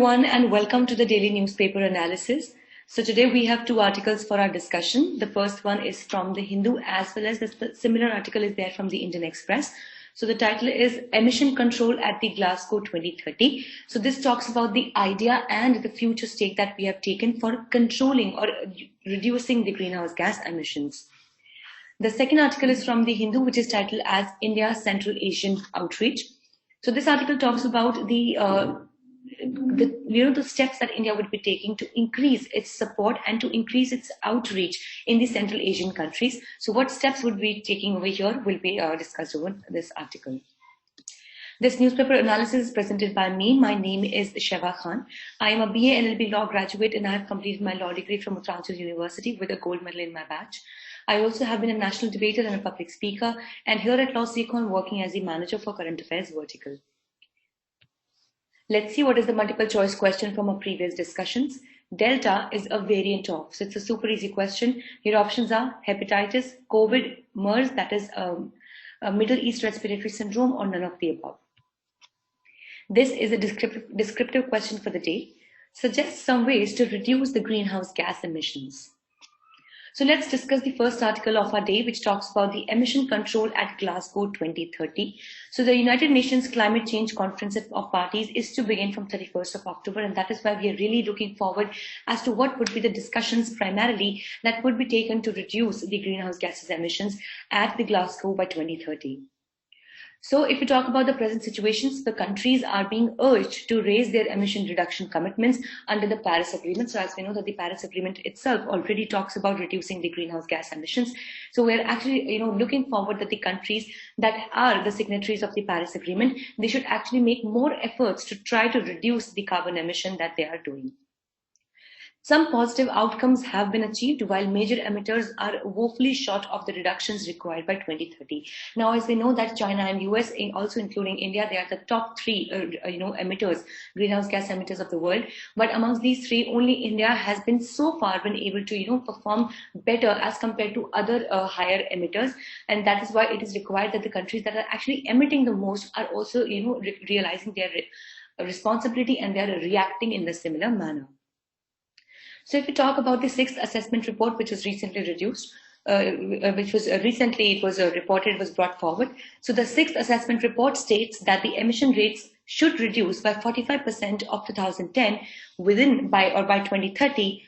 everyone, and welcome to the daily newspaper analysis. So today we have two articles for our discussion. The first one is from the Hindu, as well as the similar article is there from the Indian Express. So the title is Emission Control at the Glasgow 2030. So this talks about the idea and the future stake that we have taken for controlling or reducing the greenhouse gas emissions. The second article is from the Hindu, which is titled as India's Central Asian Outreach. So this article talks about the steps that India would be taking to increase its support and to increase its outreach in the Central Asian countries. So what steps would be taking over here will be discussed over this article. This newspaper analysis is presented by me. My name is Sheva Khan. I am a BA LLB law graduate and I have completed my law degree from Uttaranchal University with a gold medal in my batch. I also have been a national debater and a public speaker, and here at Law Seco I'm working as the manager for current affairs vertical. Let's see what is the multiple choice question from our previous discussions. Delta is a variant of, so it's a super easy question. Your options are hepatitis, COVID, MERS, that is a Middle East respiratory syndrome, or none of the above. This is a descriptive question for the day. Suggest some ways to reduce the greenhouse gas emissions. So let's discuss the first article of our day, which talks about the emission control at Glasgow 2030. So the United Nations Climate Change Conference of Parties is to begin from 31st of October, and that is why we are really looking forward as to what would be the discussions primarily that would be taken to reduce the greenhouse gases emissions at the Glasgow by 2030. So if we talk about the present situations, the countries are being urged to raise their emission reduction commitments under the Paris Agreement. So as we know that the Paris Agreement itself already talks about reducing the greenhouse gas emissions. So we're actually, looking forward that the countries that are the signatories of the Paris Agreement, they should actually make more efforts to try to reduce the carbon emission that they are doing. Some positive outcomes have been achieved while major emitters are woefully short of the reductions required by 2030. Now, as we know that China and US, also including India, they are the top three, emitters, greenhouse gas emitters of the world. But amongst these three, only India has been so far been able to, perform better as compared to other higher emitters. And that is why it is required that the countries that are actually emitting the most are also, realizing their responsibility and they are reacting in the similar manner. So if we talk about the sixth assessment report, which was recently reduced, reported, was brought forward. So the sixth assessment report states that the emission rates should reduce by 45% of 2010 by 2030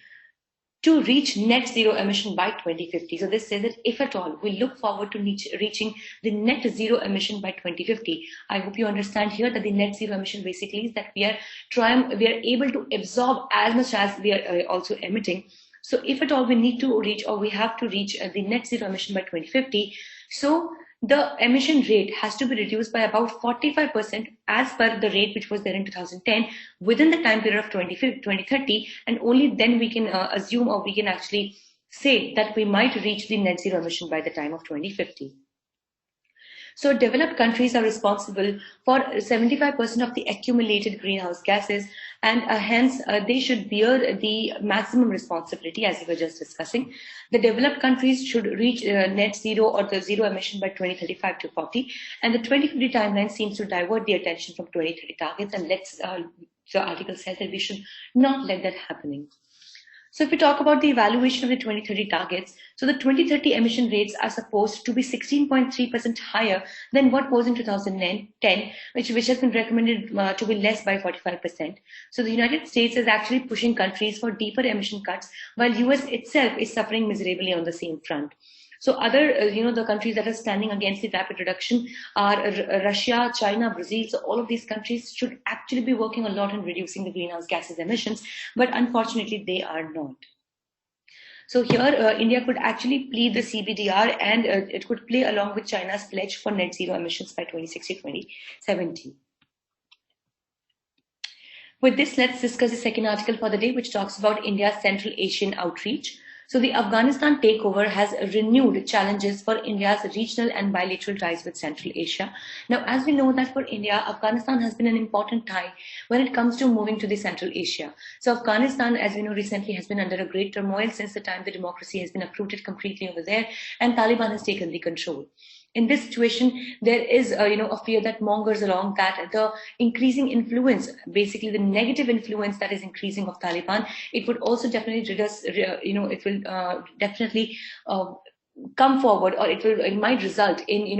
to reach net zero emission by 2050. So this says that if at all we look forward to reaching the net zero emission by 2050, I hope you understand here that the net zero emission basically is that we are able to absorb as much as we are also emitting. So if at all we need to reach, or we have to reach the net zero emission by 2050, so the emission rate has to be reduced by about 45% as per the rate which was there in 2010 within the time period of 2030, and only then we can assume, or we can actually say that we might reach the net zero emission by the time of 2050. So developed countries are responsible for 75% of the accumulated greenhouse gases, and hence they should bear the maximum responsibility, as we were just discussing. The developed countries should reach net zero or the zero emission by 2035 to 40, and the 2050 timeline seems to divert the attention from 2030 targets, and the article says that we should not let that happening. So if we talk about the evaluation of the 2030 targets, so the 2030 emission rates are supposed to be 16.3% higher than what was in 2010, which has been recommended to be less by 45%. So the United States is actually pushing countries for deeper emission cuts, while US itself is suffering miserably on the same front. So other, the countries that are standing against the rapid reduction are Russia, China, Brazil. So all of these countries should actually be working a lot on reducing the greenhouse gases emissions, but unfortunately they are not. So here India could actually plead the CBDR, and it could play along with China's pledge for net zero emissions by 2060-2070. With this, let's discuss the second article for the day, which talks about India's Central Asian outreach. So the Afghanistan takeover has renewed challenges for India's regional and bilateral ties with Central Asia. Now, as we know that for India, Afghanistan has been an important tie when it comes to moving to the Central Asia. So Afghanistan, as we know, recently has been under a great turmoil since the time the democracy has been uprooted completely over there and Taliban has taken the control. In this situation, there is a fear that mongers along that the increasing influence, basically the negative influence that is increasing of Taliban, it would also definitely reduce, it will definitely come forward, or it might result in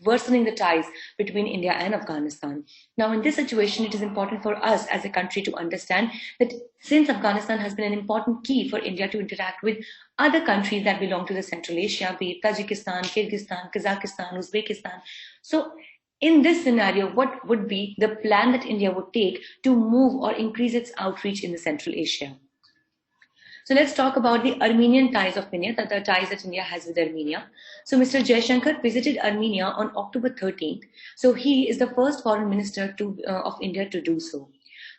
worsening the ties between India and Afghanistan. Now, in this situation, it is important for us as a country to understand that since Afghanistan has been an important key for India to interact with other countries that belong to the Central Asia, be it Tajikistan, Kyrgyzstan, Kazakhstan, Uzbekistan. So in this scenario, what would be the plan that India would take to move or increase its outreach in the Central Asia? So let's talk about the Armenian ties of India, the ties that India has with Armenia. So Mr. Jaishankar visited Armenia on October 13th. So he is the first foreign minister of India to do so.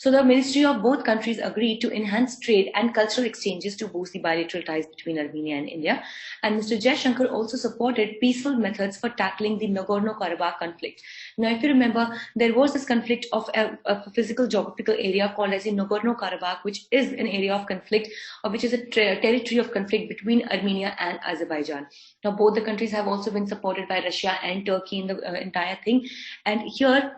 So the ministry of both countries agreed to enhance trade and cultural exchanges to boost the bilateral ties between Armenia and India. And Mr. Jaishankar also supported peaceful methods for tackling the Nagorno-Karabakh conflict. Now, if you remember, there was this conflict of a physical geographical area called as the Nagorno-Karabakh, which is an area of conflict, which is a territory of conflict between Armenia and Azerbaijan. Now, both the countries have also been supported by Russia and Turkey in the entire thing. And here,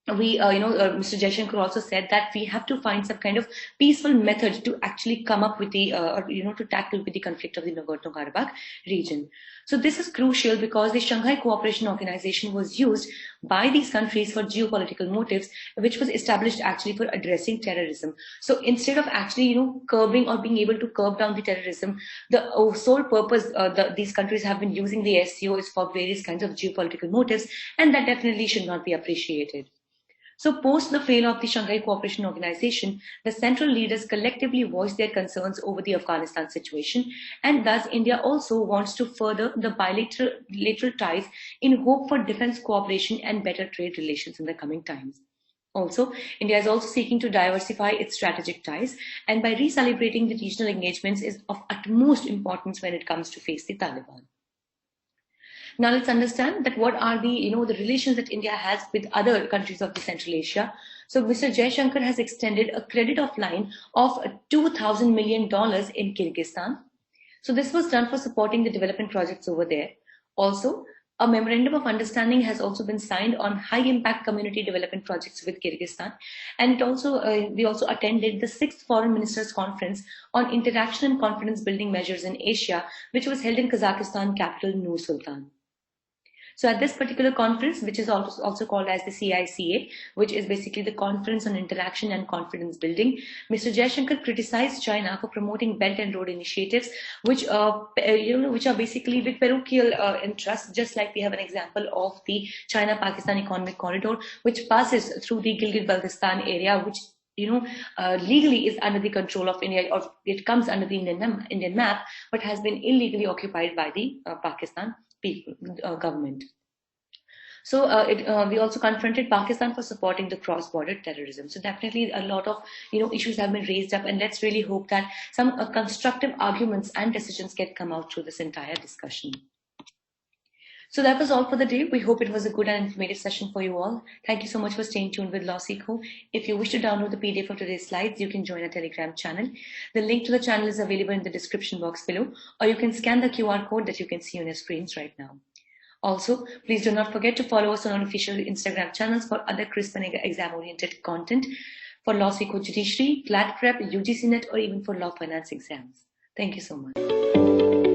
Mr. Jaishankar also said that we have to find some kind of peaceful method to actually come up with to tackle with the conflict of the Nagorno-Karabakh region. So this is crucial because the Shanghai Cooperation Organization was used by these countries for geopolitical motives, which was established actually for addressing terrorism. So instead of actually, curbing or being able to curb down the terrorism, the sole purpose these countries have been using the SCO is for various kinds of geopolitical motives, and that definitely should not be appreciated. So post the failure of the Shanghai Cooperation Organization, the central leaders collectively voiced their concerns over the Afghanistan situation, and thus India also wants to further the bilateral ties in hope for defense cooperation and better trade relations in the coming times. Also, India is also seeking to diversify its strategic ties, and by recalibrating the regional engagements is of utmost importance when it comes to face the Taliban. Now let's understand that what are the relations that India has with other countries of the Central Asia. So Mr. Jaishankar has extended a credit of line of $2,000 million in Kyrgyzstan. So this was done for supporting the development projects over there. Also, a memorandum of understanding has also been signed on high-impact community development projects with Kyrgyzstan, and we also attended the 6th Foreign Ministers Conference on Interaction and Confidence Building Measures in Asia, which was held in Kazakhstan capital Nur Sultan. So at this particular conference, which is also called as the CICA, which is basically the Conference on Interaction and Confidence Building, Mr. Jaishankar criticized China for promoting Belt and Road initiatives, which are basically with parochial interests, just like we have an example of the China-Pakistan Economic Corridor, which passes through the Gilgit-Baltistan area, which legally is under the control of India, or it comes under the Indian map, but has been illegally occupied by the Pakistan government. So we also confronted Pakistan for supporting the cross-border terrorism. So definitely a lot of issues have been raised up, and let's really hope that some constructive arguments and decisions can come out through this entire discussion. So that was all for the day. We hope it was a good and informative session for you all. Thank you so much for staying tuned with LawSikho. If you wish to download the PDF of today's slides, you can join our Telegram channel. The link to the channel is available in the description box below, or you can scan the QR code that you can see on your screens right now. Also, please do not forget to follow us on our official Instagram channels for other crisp and exam-oriented content for LawSikho Judiciary, CLAT Prep, UGC Net, or even for law finance exams. Thank you so much.